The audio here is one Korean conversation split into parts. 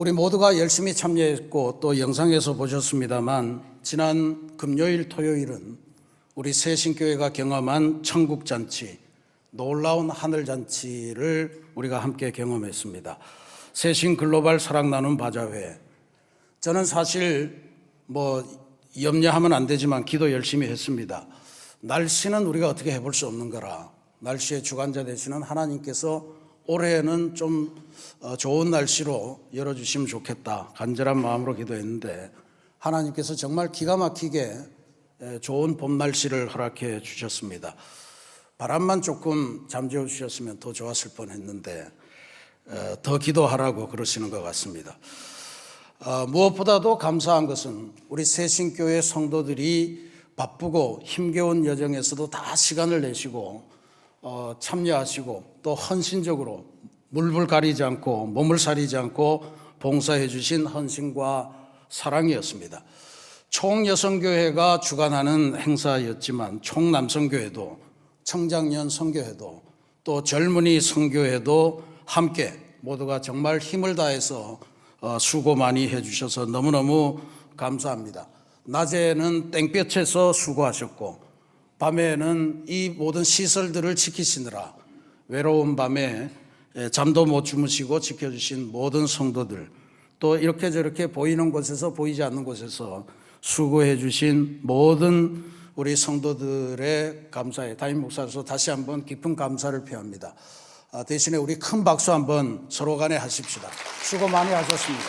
우리 모두가 열심히 참여했고 또 영상에서 보셨습니다만 지난 금요일 토요일은 우리 새신교회가 경험한 천국잔치, 놀라운 하늘잔치를 우리가 함께 경험했습니다. 새신 글로벌 사랑 나눔 바자회. 저는 사실 염려하면 안 되지만 기도 열심히 했습니다. 날씨는 우리가 어떻게 해볼 수 없는 거라, 날씨의 주관자 되시는 하나님께서 올해는 좀 좋은 날씨로 열어주시면 좋겠다 간절한 마음으로 기도했는데 하나님께서 정말 기가 막히게 좋은 봄 날씨를 허락해 주셨습니다. 바람만 조금 잠재워 주셨으면 더 좋았을 뻔했는데 더 기도하라고 그러시는 것 같습니다. 무엇보다도 감사한 것은 우리 새신교회 성도들이 바쁘고 힘겨운 여정에서도 다 시간을 내시고 참여하시고 또 헌신적으로 물불 가리지 않고 몸을 사리지 않고 봉사해 주신 헌신과 사랑이었습니다. 총여성교회가 주관하는 행사였지만 총남성교회도 청장년 성교회도 또 젊은이 성교회도 함께 모두가 정말 힘을 다해서 수고 많이 해주셔서 너무너무 감사합니다. 낮에는 땡볕에서 수고하셨고 밤에는 이 모든 시설들을 지키시느라 외로운 밤에 잠도 못 주무시고 지켜주신 모든 성도들, 또 이렇게 저렇게 보이는 곳에서 보이지 않는 곳에서 수고해 주신 모든 우리 성도들의 감사에 담임 목사로서 다시 한번 깊은 감사를 표합니다. 대신에 우리 큰 박수 한번 서로 간에 하십시다. 수고 많이 하셨습니다.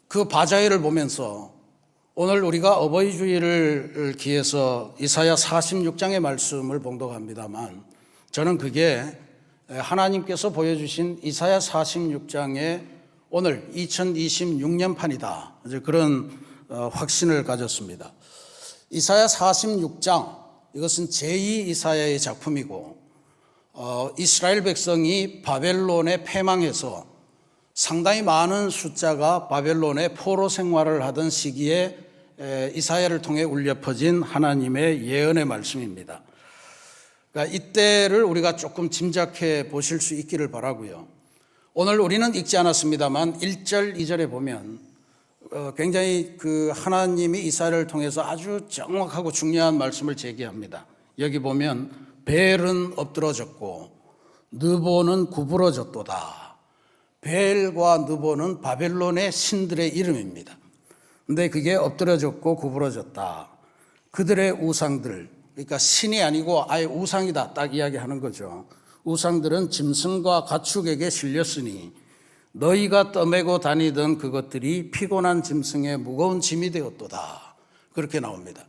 그 바자회를 보면서 오늘 우리가 어버이 주일을 기해서 이사야 46장의 말씀을 봉독합니다만 저는 그게 하나님께서 보여주신 이사야 46장의 오늘 2026년판이다. 그런 확신을 가졌습니다. 이사야 46장, 이것은 제2 이사야의 작품이고 이스라엘 백성이 바벨론에 패망해서 상당히 많은 숫자가 바벨론의 포로 생활을 하던 시기에 이사야를 통해 울려 퍼진 하나님의 예언의 말씀입니다. 그러니까 이때를 우리가 조금 짐작해 보실 수 있기를 바라고요. 오늘 우리는 읽지 않았습니다만 1절, 2절에 보면 굉장히 그 하나님이 이사야를 통해서 아주 정확하고 중요한 말씀을 제기합니다. 여기 보면 벨은 엎드러졌고 느보는 구부러졌도다. 벨과 느보는 바벨론의 신들의 이름입니다. 근데 그게 엎드려졌고 구부러졌다. 그들의 우상들, 그러니까 신이 아니고 아예 우상이다 딱 이야기하는 거죠. 우상들은 짐승과 가축에게 실렸으니 너희가 떠매고 다니던 그것들이 피곤한 짐승의 무거운 짐이 되었도다. 그렇게 나옵니다.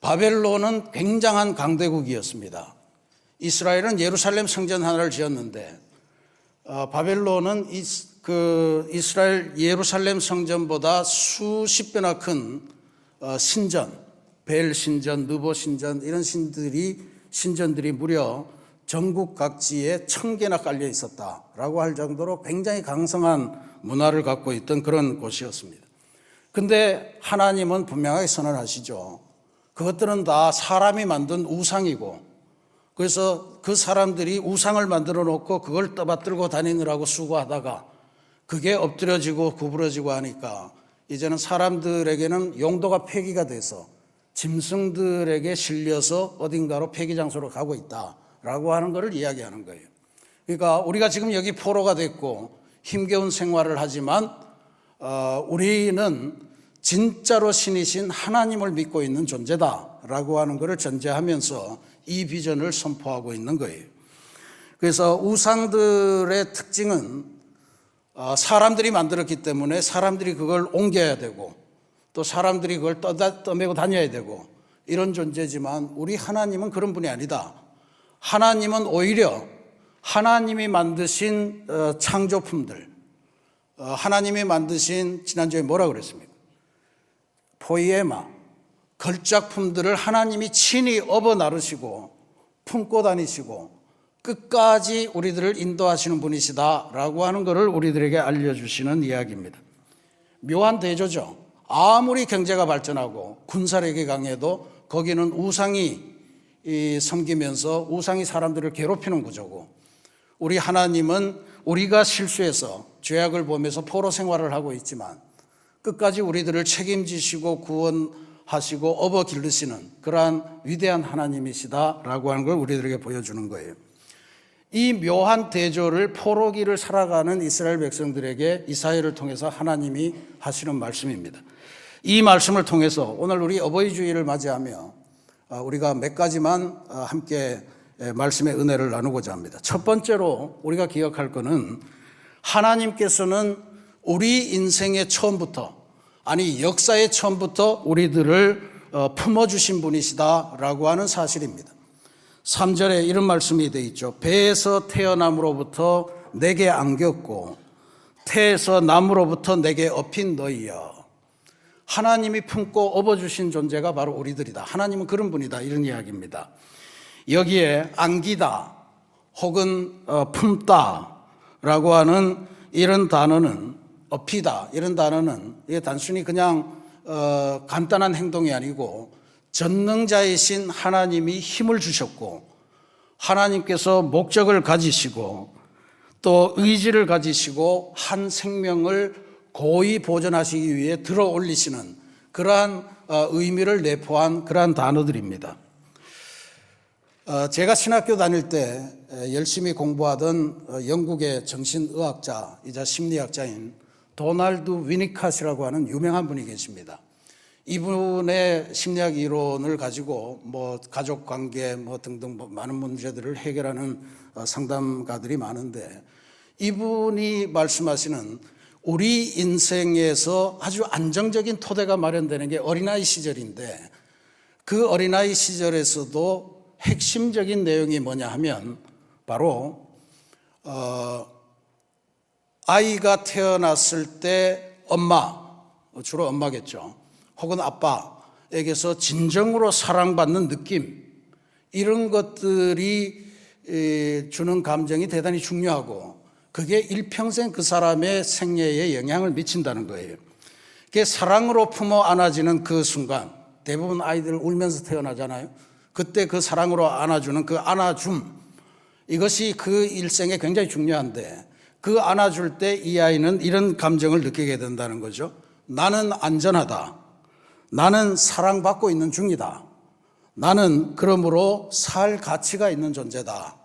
바벨론은 굉장한 강대국이었습니다. 이스라엘은 예루살렘 성전 하나를 지었는데 바벨론은 이스라엘 예루살렘 성전보다 수십 배나 큰 신전, 벨 신전, 느보 신전 이런 신전들이 무려 전국 각지에 1000개나 깔려 있었다라고 할 정도로 굉장히 강성한 문화를 갖고 있던 그런 곳이었습니다. 근데 하나님은 분명하게 선언하시죠. 그것들은 다 사람이 만든 우상이고 그래서 그 사람들이 우상을 만들어 놓고 그걸 떠받들고 다니느라고 수고하다가 그게 엎드려지고 구부러지고 하니까 이제는 사람들에게는 용도가 폐기가 돼서 짐승들에게 실려서 어딘가로 폐기 장소로 가고 있다라고 하는 것을 이야기하는 거예요. 그러니까 우리가 지금 여기 포로가 됐고 힘겨운 생활을 하지만 우리는 진짜로 신이신 하나님을 믿고 있는 존재다라고 하는 것을 전제하면서 이 비전을 선포하고 있는 거예요. 그래서 우상들의 특징은 사람들이 만들었기 때문에 사람들이 그걸 옮겨야 되고 또 사람들이 그걸 떠매고 다녀야 되고 이런 존재지만 우리 하나님은 그런 분이 아니다. 하나님은 오히려 하나님이 만드신 창조품들, 하나님이 만드신 지난주에 뭐라 그랬습니까? 포이에마, 걸작품들을 하나님이 친히 업어 나르시고 품고 다니시고 끝까지 우리들을 인도하시는 분이시다라고 하는 것을 우리들에게 알려주시는 이야기입니다. 묘한 대조죠. 아무리 경제가 발전하고 군사력이 강해도 거기는 우상이 섬기면서 우상이 사람들을 괴롭히는 구조고, 우리 하나님은 우리가 실수해서 죄악을 보면서 포로 생활을 하고 있지만 끝까지 우리들을 책임지시고 구원하시고 업어 기르시는 그러한 위대한 하나님이시다라고 하는 걸 우리들에게 보여주는 거예요. 이 묘한 대조를 포로기를 살아가는 이스라엘 백성들에게 이사야를 통해서 하나님이 하시는 말씀입니다. 이 말씀을 통해서 오늘 우리 어버이 주일을 맞이하며 우리가 몇 가지만 함께 말씀의 은혜를 나누고자 합니다. 첫 번째로 우리가 기억할 것은 하나님께서는 우리 인생의 처음부터, 아니 역사의 처음부터 우리들을 품어주신 분이시다라고 하는 사실입니다. 3절에 이런 말씀이 되어 있죠. 배에서 태어남으로부터 내게 안겼고 태에서 남으로부터 내게 업힌 너희여. 하나님이 품고 업어주신 존재가 바로 우리들이다. 하나님은 그런 분이다, 이런 이야기입니다. 여기에 안기다 혹은 품다라고 하는 이런 단어는, 업히다 이런 단어는 이게 단순히 그냥 간단한 행동이 아니고 전능자이신 하나님이 힘을 주셨고 하나님께서 목적을 가지시고 또 의지를 가지시고 한 생명을 고이 보존하시기 위해 들어 올리시는 그러한 의미를 내포한 그러한 단어들입니다. 제가 신학교 다닐 때 열심히 공부하던 영국의 정신의학자이자 심리학자인 도널드 위니캇이라고 하는 유명한 분이 계십니다. 이분의 심리학 이론을 가지고 가족 관계 등등 많은 문제들을 해결하는 상담가들이 많은데, 이분이 말씀하시는 우리 인생에서 아주 안정적인 토대가 마련되는 게 어린아이 시절인데, 그 어린아이 시절에서도 핵심적인 내용이 뭐냐 하면 바로 아이가 태어났을 때 엄마, 주로 엄마겠죠, 혹은 아빠에게서 진정으로 사랑받는 느낌, 이런 것들이 주는 감정이 대단히 중요하고 그게 일평생 그 사람의 생애에 영향을 미친다는 거예요. 그게 사랑으로 품어 안아지는 그 순간, 대부분 아이들 울면서 태어나잖아요. 그때 그 사랑으로 안아주는 그 안아줌, 이것이 그 일생에 굉장히 중요한데, 그 안아줄 때 이 아이는 이런 감정을 느끼게 된다는 거죠. 나는 안전하다. 나는 사랑받고 있는 중이다. 나는 그러므로 살 가치가 있는 존재다.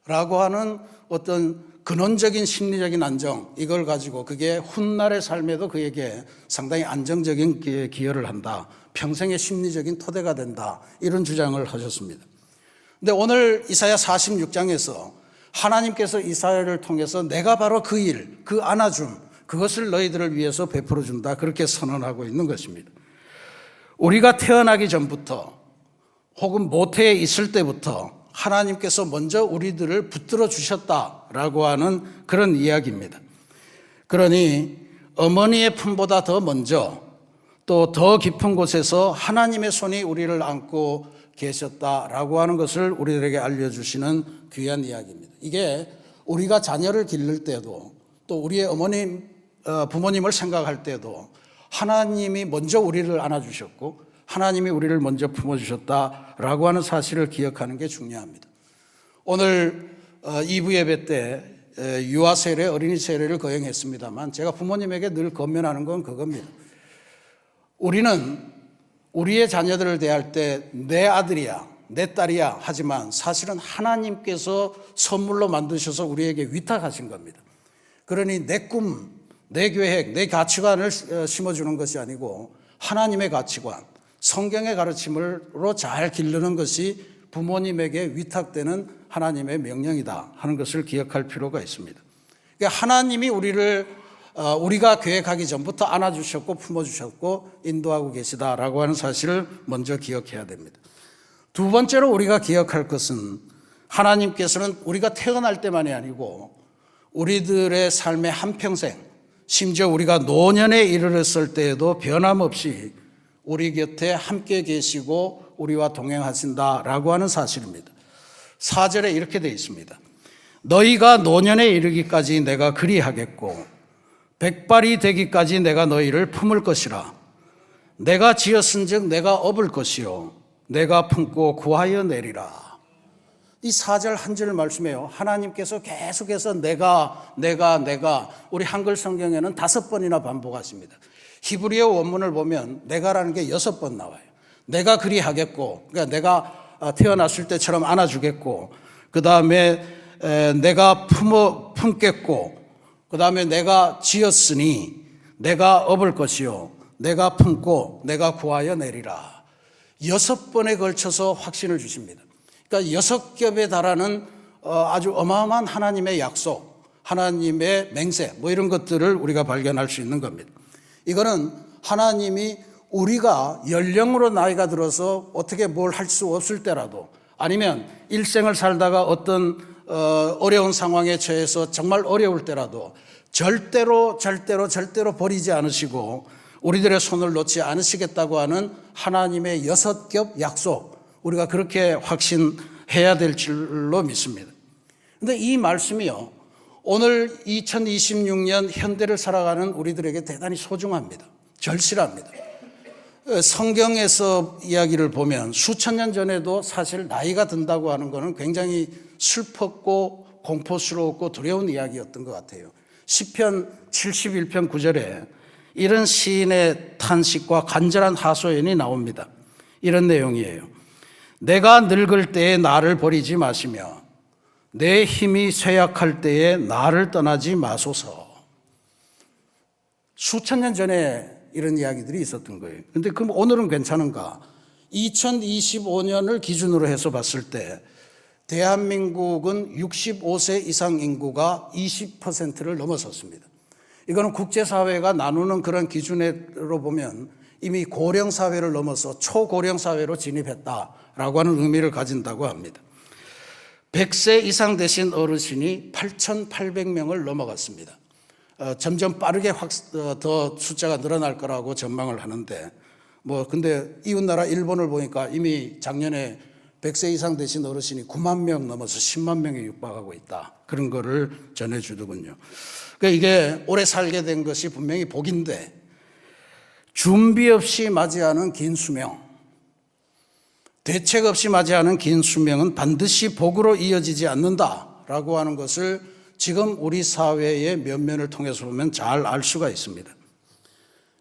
라고 하는 어떤 근원적인 심리적인 안정, 이걸 가지고 그게 훗날의 삶에도 그에게 상당히 안정적인 기여를 한다. 평생의 심리적인 토대가 된다. 이런 주장을 하셨습니다. 근데 오늘 이사야 46장에서 하나님께서 이사야를 통해서 내가 바로 그 일, 그 안아줌, 그것을 너희들을 위해서 베풀어 준다. 그렇게 선언하고 있는 것입니다. 우리가 태어나기 전부터 혹은 모태에 있을 때부터 하나님께서 먼저 우리들을 붙들어 주셨다라고 하는 그런 이야기입니다. 그러니 어머니의 품보다 더 먼저 또 더 깊은 곳에서 하나님의 손이 우리를 안고 계셨다라고 하는 것을 우리들에게 알려주시는 귀한 이야기입니다. 이게 우리가 자녀를 기를 때도 또 우리의 부모님을 생각할 때도 하나님이 먼저 우리를 안아주셨고 하나님이 우리를 먼저 품어주셨다라고 하는 사실을 기억하는 게 중요합니다. 오늘 2부 예배 때 유아 세례, 어린이 세례를 거행했습니다만 제가 부모님에게 늘 권면하는 건 그겁니다. 우리는 우리의 자녀들을 대할 때 내 아들이야, 내 딸이야 하지만 사실은 하나님께서 선물로 만드셔서 우리에게 위탁하신 겁니다. 그러니 내 꿈, 내 계획, 내 가치관을 심어주는 것이 아니고 하나님의 가치관, 성경의 가르침으로 잘 기르는 것이 부모님에게 위탁되는 하나님의 명령이다 하는 것을 기억할 필요가 있습니다. 그러니까 하나님이 우리가 계획하기 전부터 안아주셨고 품어주셨고 인도하고 계시다라고 하는 사실을 먼저 기억해야 됩니다. 두 번째로 우리가 기억할 것은 하나님께서는 우리가 태어날 때만이 아니고 우리들의 삶의 한평생, 심지어 우리가 노년에 이르렀을 때에도 변함없이 우리 곁에 함께 계시고 우리와 동행하신다라고 하는 사실입니다. 4절에 이렇게 되어 있습니다. 너희가 노년에 이르기까지 내가 그리하겠고 백발이 되기까지 내가 너희를 품을 것이라. 내가 지었은즉 내가 업을 것이요 내가 품고 구하여 내리라. 이 4절 한 절 말씀이에요. 하나님께서 계속해서 내가 우리 한글 성경에는 5번이나 반복하십니다. 히브리어 원문을 보면 내가라는 게 6번 나와요. 내가 그리하겠고, 그러니까 내가 태어났을 때처럼 안아주겠고, 그 다음에 내가 품겠고, 그 다음에 내가 지었으니 내가 업을 것이요, 내가 품고 내가 구하여 내리라. 6번에 걸쳐서 확신을 주십니다. 그러니까 6겹에 달하는 아주 어마어마한 하나님의 약속, 하나님의 맹세, 뭐 이런 것들을 우리가 발견할 수 있는 겁니다. 이거는 하나님이 우리가 연령으로 나이가 들어서 어떻게 뭘 할 수 없을 때라도, 아니면 일생을 살다가 어떤 어려운 상황에 처해서 정말 어려울 때라도 절대로 버리지 않으시고 우리들의 손을 놓지 않으시겠다고 하는 하나님의 6겹 약속, 우리가 그렇게 확신해야 될 줄로 믿습니다. 그런데 이 말씀이요, 오늘 2026년 현대를 살아가는 우리들에게 대단히 소중합니다. 절실합니다. 성경에서 이야기를 보면 수천 년 전에도 사실 나이가 든다고 하는 것은 굉장히 슬펐고 공포스러웠고 두려운 이야기였던 것 같아요. 시편 71편 9절에 이런 시인의 탄식과 간절한 하소연이 나옵니다. 이런 내용이에요. 내가 늙을 때에 나를 버리지 마시며 내 힘이 쇠약할 때에 나를 떠나지 마소서. 수천 년 전에 이런 이야기들이 있었던 거예요. 그런데 그럼 오늘은 괜찮은가? 2025년을 기준으로 해서 봤을 때 대한민국은 65세 이상 인구가 20%를 넘어섰습니다. 이거는 국제사회가 나누는 그런 기준으로 보면 이미 고령사회를 넘어서 초고령사회로 진입했다라고 하는 의미를 가진다고 합니다. 100세 이상 되신 어르신이 8,800명을 넘어갔습니다. 점점 빠르게 더 숫자가 늘어날 거라고 전망을 하는데, 근데 이웃나라 일본을 보니까 이미 작년에 100세 이상 되신 어르신이 9만 명 넘어서 10만 명에 육박하고 있다. 그런 거를 전해주더군요. 그러니까 이게 오래 살게 된 것이 분명히 복인데, 준비 없이 맞이하는 긴 수명, 대책 없이 맞이하는 긴 수명은 반드시 복으로 이어지지 않는다라고 하는 것을 지금 우리 사회의 면면을 통해서 보면 잘 알 수가 있습니다.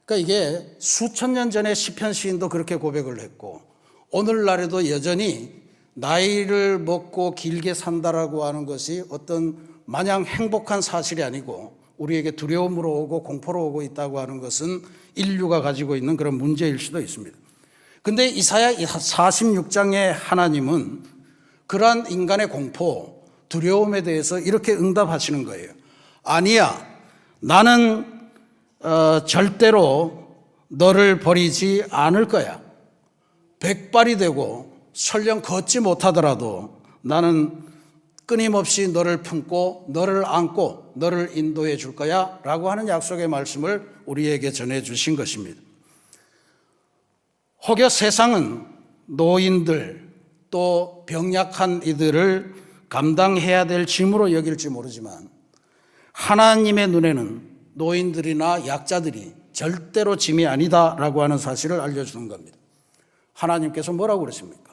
그러니까 이게 수천 년 전에 시편 시인도 그렇게 고백을 했고, 오늘날에도 여전히 나이를 먹고 길게 산다라고 하는 것이 어떤 마냥 행복한 사실이 아니고 우리에게 두려움으로 오고 공포로 오고 있다고 하는 것은 인류가 가지고 있는 그런 문제일 수도 있습니다. 근데 이사야 46장의 하나님은 그러한 인간의 공포, 두려움에 대해서 이렇게 응답하시는 거예요. 아니야, 나는 절대로 너를 버리지 않을 거야. 백발이 되고 설령 걷지 못하더라도 나는 끊임없이 너를 품고 너를 안고 너를 인도해 줄 거야 라고 하는 약속의 말씀을 우리에게 전해 주신 것입니다. 혹여 세상은 노인들 또 병약한 이들을 감당해야 될 짐으로 여길지 모르지만 하나님의 눈에는 노인들이나 약자들이 절대로 짐이 아니다라고 하는 사실을 알려주는 겁니다. 하나님께서 뭐라고 그러십니까?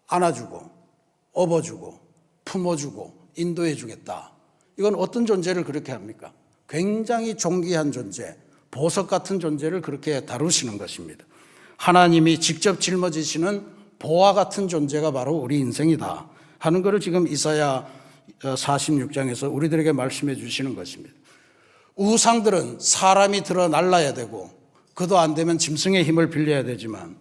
안아주고 업어주고 품어주고 인도해 주겠다. 이건 어떤 존재를 그렇게 합니까? 굉장히 존귀한 존재, 보석 같은 존재를 그렇게 다루시는 것입니다. 하나님이 직접 짊어지시는 보화 같은 존재가 바로 우리 인생이다 하는 것을 지금 이사야 46장에서 우리들에게 말씀해 주시는 것입니다. 우상들은 사람이 들어 날라야 되고 그도 안 되면 짐승의 힘을 빌려야 되지만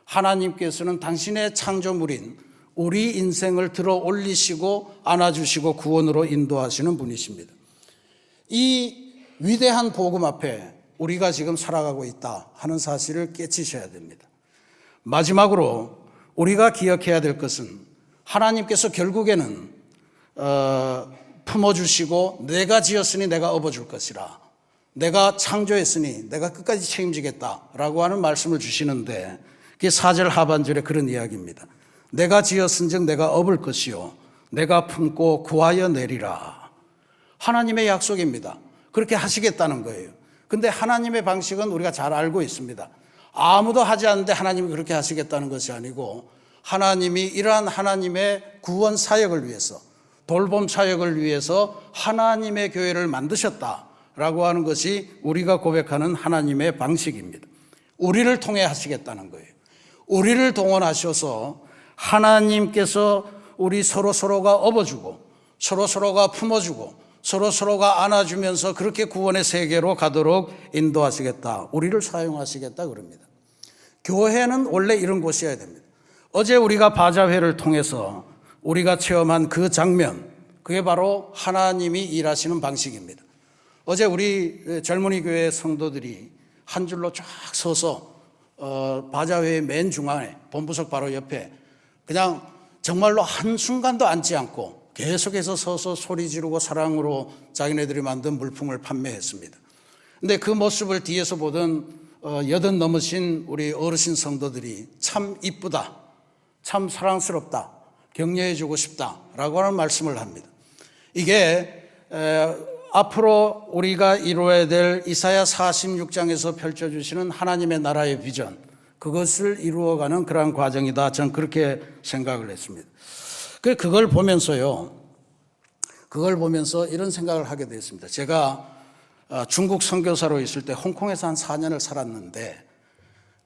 하나님께서는 당신의 창조물인 우리 인생을 들어 올리시고 안아주시고 구원으로 인도하시는 분이십니다. 이 위대한 복음 앞에 우리가 지금 살아가고 있다 하는 사실을 깨치셔야 됩니다. 마지막으로 우리가 기억해야 될 것은 하나님께서 결국에는 품어주시고 내가 지었으니 내가 업어줄 것이라, 내가 창조했으니 내가 끝까지 책임지겠다라고 하는 말씀을 주시는데, 그게 4절 하반절에 그런 이야기입니다. 내가 지었은즉 내가 업을 것이요 내가 품고 구하여 내리라. 하나님의 약속입니다. 그렇게 하시겠다는 거예요. 근데 하나님의 방식은 우리가 잘 알고 있습니다. 아무도 하지 않는데 하나님이 그렇게 하시겠다는 것이 아니고 하나님이 이러한 하나님의 구원 사역을 위해서, 돌봄 사역을 위해서 하나님의 교회를 만드셨다라고 하는 것이 우리가 고백하는 하나님의 방식입니다. 우리를 통해 하시겠다는 거예요. 우리를 동원하셔서 하나님께서 우리 서로가 업어주고 서로가 품어주고 서로가 안아주면서 그렇게 구원의 세계로 가도록 인도하시겠다, 우리를 사용하시겠다 그럽니다. 교회는 원래 이런 곳이어야 됩니다. 어제 우리가 바자회를 통해서 우리가 체험한 그 장면, 그게 바로 하나님이 일하시는 방식입니다. 어제 우리 젊은이 교회 성도들이 한 줄로 쫙 서서 바자회의 맨 중앙에, 본부석 바로 옆에 그냥 정말로 한순간도 앉지 않고 계속해서 서서 소리 지르고 사랑으로 자기네들이 만든 물품을 판매했습니다. 근데 그 모습을 뒤에서 보던 80 넘으신 우리 어르신 성도들이 참 이쁘다, 참 사랑스럽다, 격려해주고 싶다라고 하는 말씀을 합니다. 이게 앞으로 우리가 이루어야 될 이사야 46장에서 펼쳐주시는 하나님의 나라의 비전, 그것을 이루어가는 그러한 과정이다, 저는 그렇게 생각을 했습니다. 그걸 보면서 이런 생각을 하게 됐습니다. 제가 중국 선교사로 있을 때 홍콩에서 한 4년을 살았는데,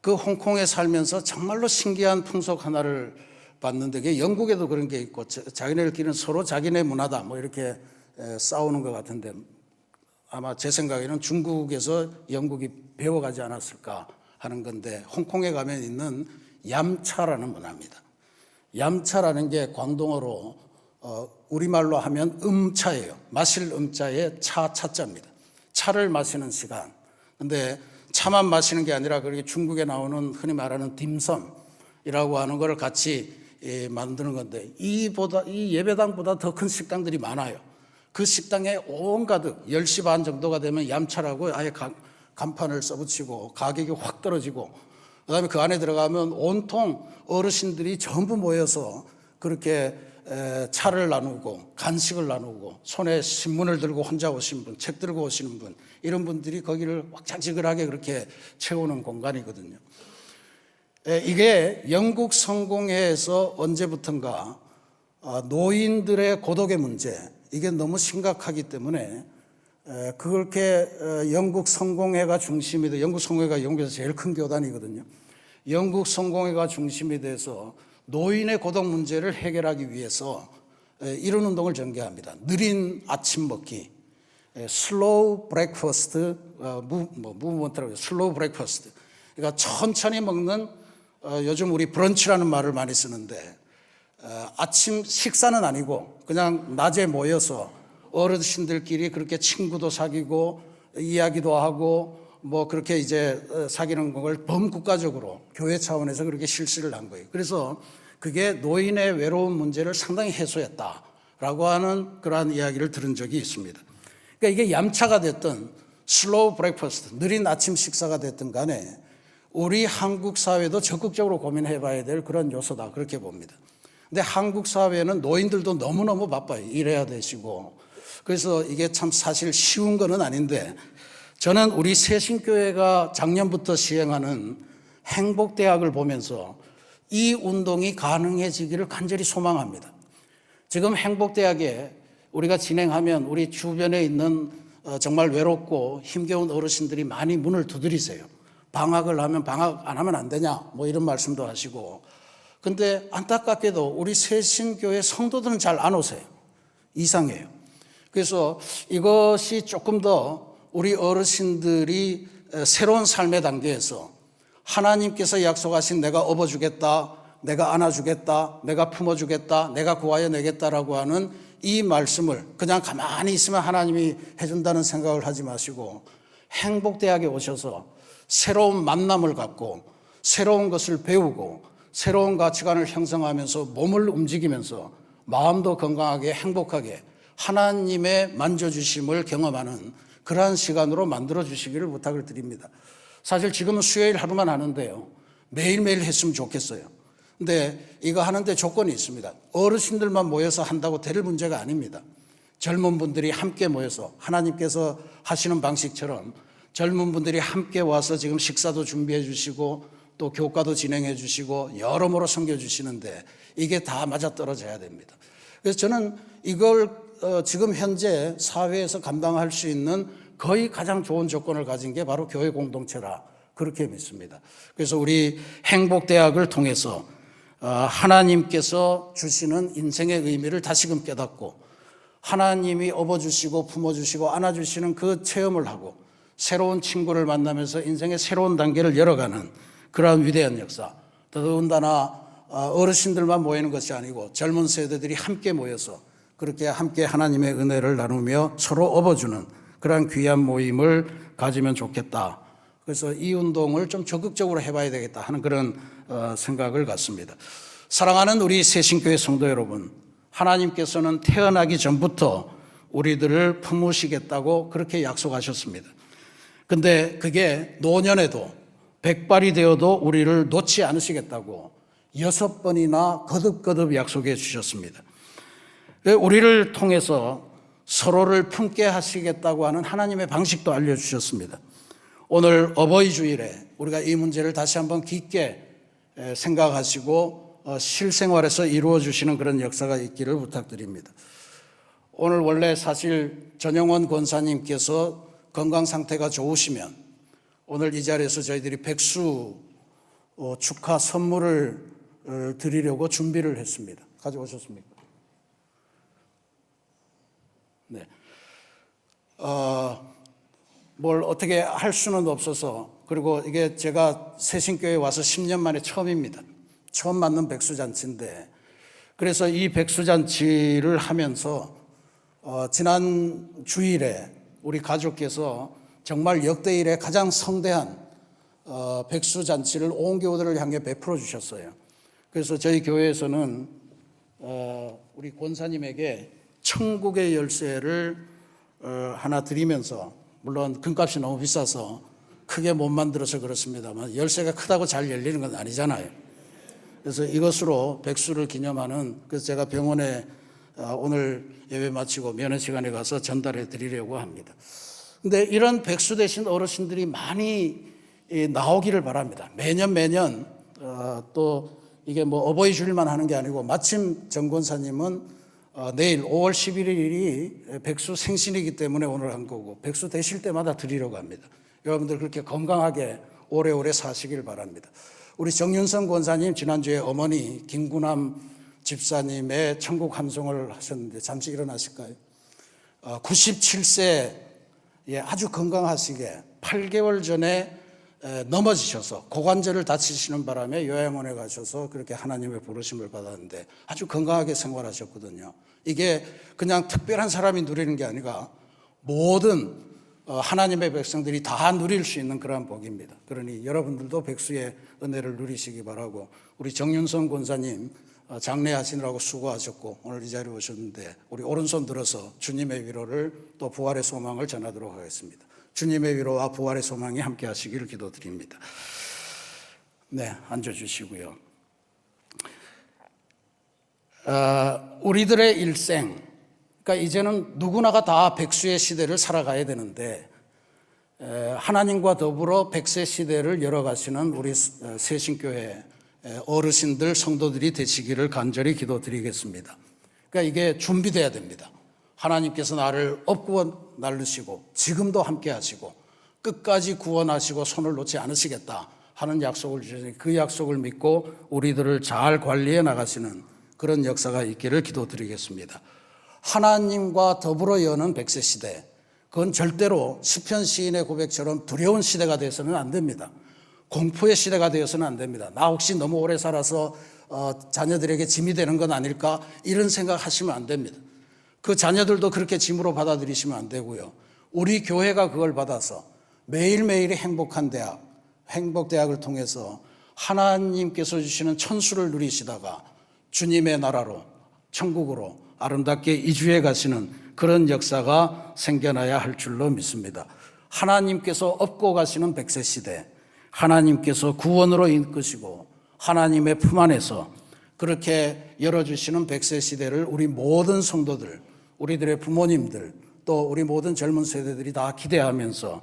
그 홍콩에 살면서 정말로 신기한 풍속 하나를 봤는데, 그게 영국에도 그런 게 있고 자기네들끼리는 서로 자기네 문화다 뭐 이렇게 싸우는 것 같은데, 아마 제 생각에는 중국에서 영국이 배워가지 않았을까 하는 건데, 홍콩에 가면 있는 얌차라는 문화입니다. 얌차라는 게 광동어로 우리말로 하면 음차예요. 마실 음자에 차자입니다. 차를 마시는 시간. 근데 차만 마시는 게 아니라 그렇게 중국에 나오는 흔히 말하는 딤섬이라고 하는 걸 같이 만드는 건데, 이 예배당보다 더 큰 식당들이 많아요. 그 식당에 온가득 10시 반 정도가 되면 얌차라고 아예 간판을 써붙이고 가격이 확 떨어지고, 그다음에 그 안에 들어가면 온통 어르신들이 전부 모여서 그렇게 차를 나누고 간식을 나누고, 손에 신문을 들고 혼자 오신 분, 책 들고 오시는 분, 이런 분들이 거기를 왁자지근하게 그렇게 채우는 공간이거든요. 이게 영국 성공회에서 언제부턴가 노인들의 고독의 문제, 이게 너무 심각하기 때문에 그렇게 영국 성공회가 중심이 돼, 영국 성공회가 영국에서 제일 큰 교단이거든요. 영국 성공회가 중심이 돼서 노인의 고독 문제를 해결하기 위해서 이런 운동을 전개합니다. 느린 아침 먹기, 슬로우 브레이크퍼스트 무브먼트라고 해요. 슬로우 브레이크퍼스트. 그러니까 천천히 먹는, 요즘 우리 브런치라는 말을 많이 쓰는데, 아침 식사는 아니고 그냥 낮에 모여서 어르신들끼리 그렇게 친구도 사귀고 이야기도 하고 뭐 그렇게 이제 사귀는 걸 범국가적으로 교회 차원에서 그렇게 실시를 한 거예요. 그래서 그게 노인의 외로운 문제를 상당히 해소했다라고 하는 그러한 이야기를 들은 적이 있습니다. 그러니까 이게 얌차가 됐든 슬로우 브레이크퍼스트, 느린 아침 식사가 됐든 간에 우리 한국 사회도 적극적으로 고민해 봐야 될 그런 요소다, 그렇게 봅니다. 근데 한국 사회는 노인들도 너무너무 바빠요. 일해야 되시고. 그래서 이게 참 사실 쉬운 거는 아닌데, 저는 우리 새신교회가 작년부터 시행하는 행복대학을 보면서 이 운동이 가능해지기를 간절히 소망합니다. 지금 행복대학에 우리가 진행하면 우리 주변에 있는 정말 외롭고 힘겨운 어르신들이 많이 문을 두드리세요. 방학을 하면 방학 안 하면 안 되냐 뭐 이런 말씀도 하시고. 근데 안타깝게도 우리 새신교회 성도들은 잘 안 오세요. 이상해요. 그래서 이것이 조금 더 우리 어르신들이 새로운 삶의 단계에서 하나님께서 약속하신 내가 업어주겠다, 내가 안아주겠다, 내가 품어주겠다, 내가 구하여 내겠다라고 하는 이 말씀을 그냥 가만히 있으면 하나님이 해준다는 생각을 하지 마시고, 행복대학에 오셔서 새로운 만남을 갖고 새로운 것을 배우고 새로운 가치관을 형성하면서 몸을 움직이면서 마음도 건강하게 행복하게 하나님의 만져주심을 경험하는 그러한 시간으로 만들어주시기를 부탁을 드립니다. 사실 지금은 수요일 하루만 하는데요, 매일매일 했으면 좋겠어요. 근데 이거 하는데 조건이 있습니다. 어르신들만 모여서 한다고 될 문제가 아닙니다. 젊은 분들이 함께 모여서 하나님께서 하시는 방식처럼 젊은 분들이 함께 와서 지금 식사도 준비해 주시고 또 교과도 진행해 주시고 여러모로 섬겨주시는데 이게 다 맞아떨어져야 됩니다. 그래서 저는 이걸 지금 현재 사회에서 감당할 수 있는 거의 가장 좋은 조건을 가진 게 바로 교회 공동체라 그렇게 믿습니다. 그래서 우리 행복대학을 통해서 하나님께서 주시는 인생의 의미를 다시금 깨닫고 하나님이 업어주시고 품어주시고 안아주시는 그 체험을 하고 새로운 친구를 만나면서 인생의 새로운 단계를 열어가는 그러한 위대한 역사. 더군다나 어르신들만 모이는 것이 아니고 젊은 세대들이 함께 모여서 그렇게 함께 하나님의 은혜를 나누며 서로 업어주는 그러한 귀한 모임을 가지면 좋겠다. 그래서 이 운동을 좀 적극적으로 해봐야 되겠다 하는 그런 생각을 갖습니다. 사랑하는 우리 새신교회 성도 여러분, 하나님께서는 태어나기 전부터 우리들을 품으시겠다고 그렇게 약속하셨습니다. 근데 그게 노년에도 백발이 되어도 우리를 놓지 않으시겠다고 6번이나 거듭거듭 약속해 주셨습니다. 우리를 통해서 서로를 품게 하시겠다고 하는 하나님의 방식도 알려주셨습니다. 오늘 어버이 주일에 우리가 이 문제를 다시 한번 깊게 생각하시고 실생활에서 이루어 주시는 그런 역사가 있기를 부탁드립니다. 오늘 원래 사실 전영원 권사님께서 건강 상태가 좋으시면 오늘 이 자리에서 저희들이 백수 축하 선물을 드리려고 준비를 했습니다. 가져오셨습니까? 네. 뭘 어떻게 할 수는 없어서, 그리고 이게 제가 새신교회에 와서 10년 만에 처음입니다. 처음 맞는 백수잔치인데, 그래서 이 백수잔치를 하면서 지난 주일에 우리 가족께서 정말 역대 이래 가장 성대한 백수잔치를 온 교우들을 향해 베풀어 주셨어요. 그래서 저희 교회에서는 우리 권사님에게 천국의 열쇠를 하나 드리면서, 물론 금값이 너무 비싸서 크게 못 만들어서 그렇습니다만 열쇠가 크다고 잘 열리는 건 아니잖아요. 그래서 이것으로 백수를 기념하는, 그래서 제가 병원에 오늘 예배 마치고 면회 시간에 가서 전달해 드리려고 합니다. 근데 이런 백수 되신 어르신들이 많이 나오기를 바랍니다. 매년 또 이게 뭐 어버이 주일만 하는 게 아니고, 마침 정 권사님은 내일 5월 11일이 백수 생신이기 때문에 오늘 한 거고, 백수 되실 때마다 드리려고 합니다. 여러분들 그렇게 건강하게 오래오래 사시길 바랍니다. 우리 정윤성 권사님 지난주에 어머니 김구남 집사님의 천국 함송을 하셨는데 잠시 일어나실까요? 97세 아주 건강하시게 8개월 전에 넘어지셔서 고관절을 다치시는 바람에 요양원에 가셔서 그렇게 하나님의 부르심을 받았는데 아주 건강하게 생활하셨거든요. 이게 그냥 특별한 사람이 누리는 게 아니라 모든 하나님의 백성들이 다 누릴 수 있는 그러한 복입니다. 그러니 여러분들도 백수의 은혜를 누리시기 바라고, 우리 정윤성 권사님 장례하시느라고 수고하셨고 오늘 이 자리에 오셨는데 우리 오른손 들어서 주님의 위로를 또 부활의 소망을 전하도록 하겠습니다. 주님의 위로와 부활의 소망이 함께 하시기를 기도드립니다. 네, 앉아주시고요. 우리들의 일생, 그러니까 이제는 누구나가 다 백수의 시대를 살아가야 되는데, 하나님과 더불어 백세 시대를 열어가시는 우리 새신교회 어르신들, 성도들이 되시기를 간절히 기도드리겠습니다. 그러니까 이게 준비돼야 됩니다. 하나님께서 나를 업구원 날르시고 지금도 함께 하시고 끝까지 구원하시고 손을 놓지 않으시겠다 하는 약속을 주시니 그 약속을 믿고 우리들을 잘 관리해 나가시는 그런 역사가 있기를 기도드리겠습니다. 하나님과 더불어 여는 백세 시대, 그건 절대로 시편 시인의 고백처럼 두려운 시대가 되어서는 안 됩니다. 공포의 시대가 되어서는 안 됩니다. 나 혹시 너무 오래 살아서 자녀들에게 짐이 되는 건 아닐까, 이런 생각하시면 안 됩니다. 그 자녀들도 그렇게 짐으로 받아들이시면 안 되고요. 우리 교회가 그걸 받아서 매일매일이 행복한 대학, 행복대학을 통해서 하나님께서 주시는 천수를 누리시다가 주님의 나라로, 천국으로 아름답게 이주해 가시는 그런 역사가 생겨나야 할 줄로 믿습니다. 하나님께서 업고 가시는 백세 시대, 하나님께서 구원으로 이끄시고 하나님의 품 안에서 그렇게 열어주시는 백세 시대를 우리 모든 성도들, 우리들의 부모님들, 또 우리 모든 젊은 세대들이 다 기대하면서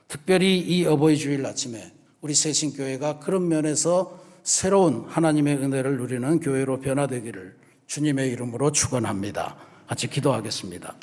특별히 이 어버이 주일 아침에 우리 새신교회가 그런 면에서 새로운 하나님의 은혜를 누리는 교회로 변화되기를 주님의 이름으로 축원합니다. 같이 기도하겠습니다.